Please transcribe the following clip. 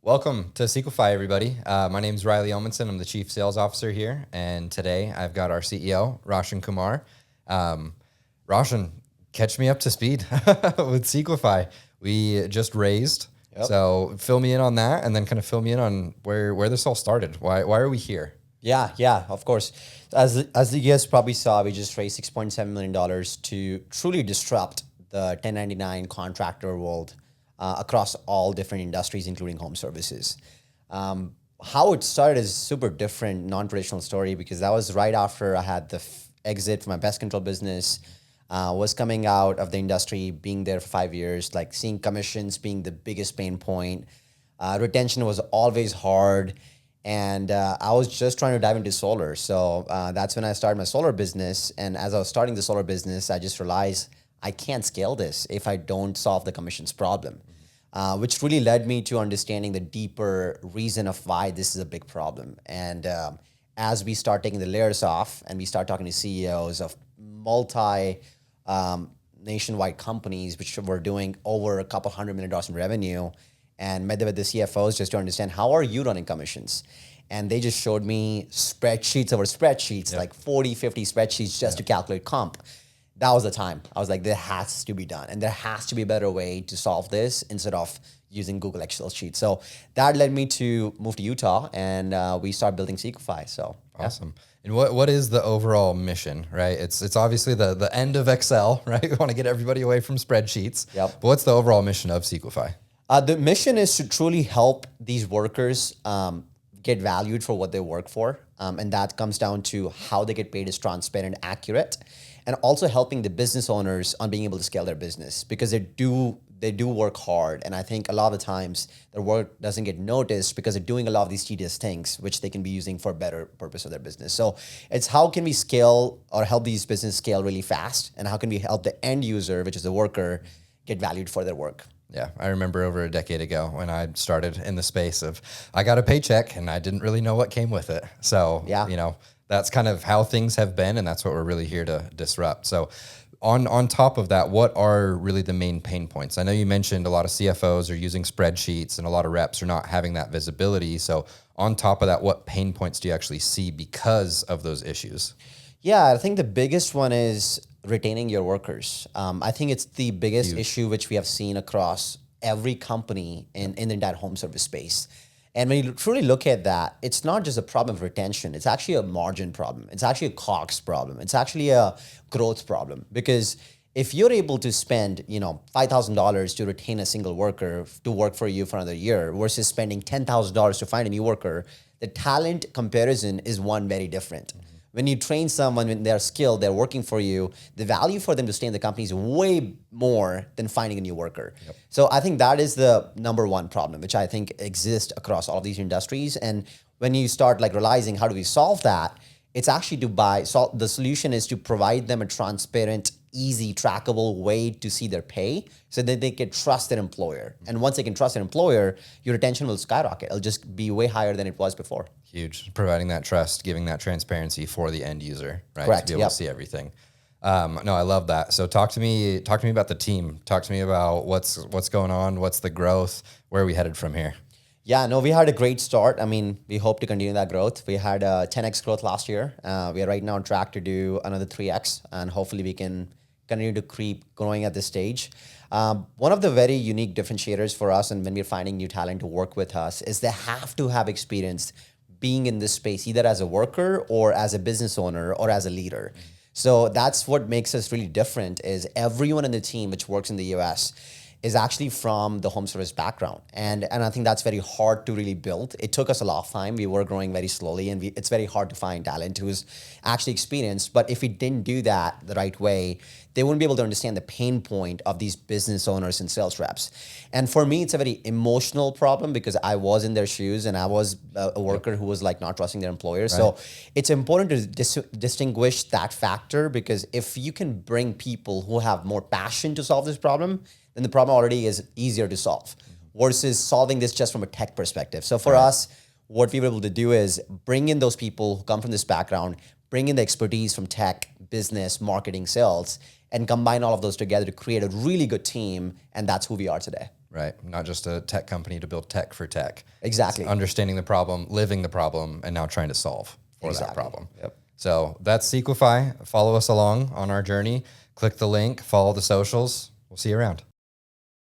Welcome to Sequify, everybody. My name is Riley Elmanson. I'm the Chief Sales Officer here, and today I've got our CEO, Roshan Kumar. Roshan, catch me up to speed with Sequify. We just raised, so fill me in on that, and then kind of fill me in on where this all started. Why are we here? Yeah, of course. As the guys probably saw, we just raised $6.7 million to truly disrupt the 1099 contractor world across all different industries, including home services. How it started is super different, non-traditional story, because that was right after I had the exit from my pest control business, was coming out of the industry, being there for 5 years, like seeing commissions being the biggest pain point. Retention was always hard. And I was just trying to dive into solar. So that's when I started my solar business. And as I was starting the solar business, I just realized I can't scale this if I don't solve the commissions problem, which really led me to understanding the deeper reason of why this is a big problem. And as we start taking the layers off and we start talking to CEOs of nationwide companies, which were doing over a couple $100 million in revenue, and met with the CFOs just to understand, how are you running commissions? And they just showed me spreadsheets over spreadsheets, like 40, 50 spreadsheets just to calculate comp. That was the time. I was like, there has to be done. And there has to be a better way to solve this instead of using Google Excel sheets. So that led me to move to Utah, and we started building Sequifi. So awesome. And what is the overall mission, right? It's obviously the end of Excel, right? We want to get everybody away from spreadsheets. Yep. But what's the overall mission of Sequify? The mission is to truly help these workers get valued for what they work for. And that comes down to how they get paid is transparent and accurate. And also helping the business owners on being able to scale their business, because they do work hard. And I think a lot of the times their work doesn't get noticed because they're doing a lot of these tedious things, which they can be using for a better purpose of their business. So it's how can we scale or help these businesses scale really fast? And how can we help the end user, which is the worker, get valued for their work? Yeah, I remember over a decade ago when I started in the space of, I got a paycheck and I didn't really know what came with it. So, that's kind of how things have been, and that's what we're really here to disrupt. So on top of that, what are really the main pain points? I know you mentioned a lot of CFOs are using spreadsheets and a lot of reps are not having that visibility. So on top of that, what pain points do you actually see because of those issues? Yeah, I think the biggest one is retaining your workers. I think it's the biggest issue which we have seen across every company in the entire home service space. And when you truly look at that, it's not just a problem of retention. It's actually a margin problem. It's actually a COGS problem. It's actually a growth problem. Because if you're able to spend, $5,000 to retain a single worker to work for you for another year versus spending $10,000 to find a new worker, the talent comparison is one very different. When you train someone, when they're skilled, they're working for you, the value for them to stay in the company is way more than finding a new worker. Yep. So I think that is the number one problem, which I think exists across all of these industries. And when you start realizing how do we solve that, it's actually the solution is to provide them a transparent, easy, trackable way to see their pay so that they can trust their employer. And once they can trust their employer, your retention will skyrocket. It'll just be way higher than it was before. Huge. Providing that trust, giving that transparency for the end user, right? Correct. To be able to see everything. No, I love that. So talk to me about the team. Talk to me about what's going on, what's the growth, where are we headed from here? Yeah, no, we had a great start. I mean, we hope to continue that growth. We had a 10x growth last year. We are right now on track to do another 3x, and hopefully we can continue to keep growing at this stage. One of the very unique differentiators for us, and when we're finding new talent to work with us, is they have to have experience being in this space, either as a worker or as a business owner or as a leader. So that's what makes us really different, is everyone in the team which works in the US is actually from the home service background. And I think that's very hard to really build. It took us a lot of time. We were growing very slowly, and it's very hard to find talent who's actually experienced. But if we didn't do that the right way, they wouldn't be able to understand the pain point of these business owners and sales reps. And for me, it's a very emotional problem because I was in their shoes and I was a worker who was not trusting their employer. Right. So it's important to distinguish that factor, because if you can bring people who have more passion to solve this problem, then the problem already is easier to solve versus solving this just from a tech perspective. So for us, what we were able to do is bring in those people who come from this background, bring in the expertise from tech, business, marketing, sales, and combine all of those together to create a really good team. And that's who we are today. right? Not just a tech company to build tech for tech. Exactly. It's understanding the problem, living the problem, and now trying to solve for that problem. Yep. So that's Sequify. Follow us along on our journey. Click the link, follow the socials. We'll see you around.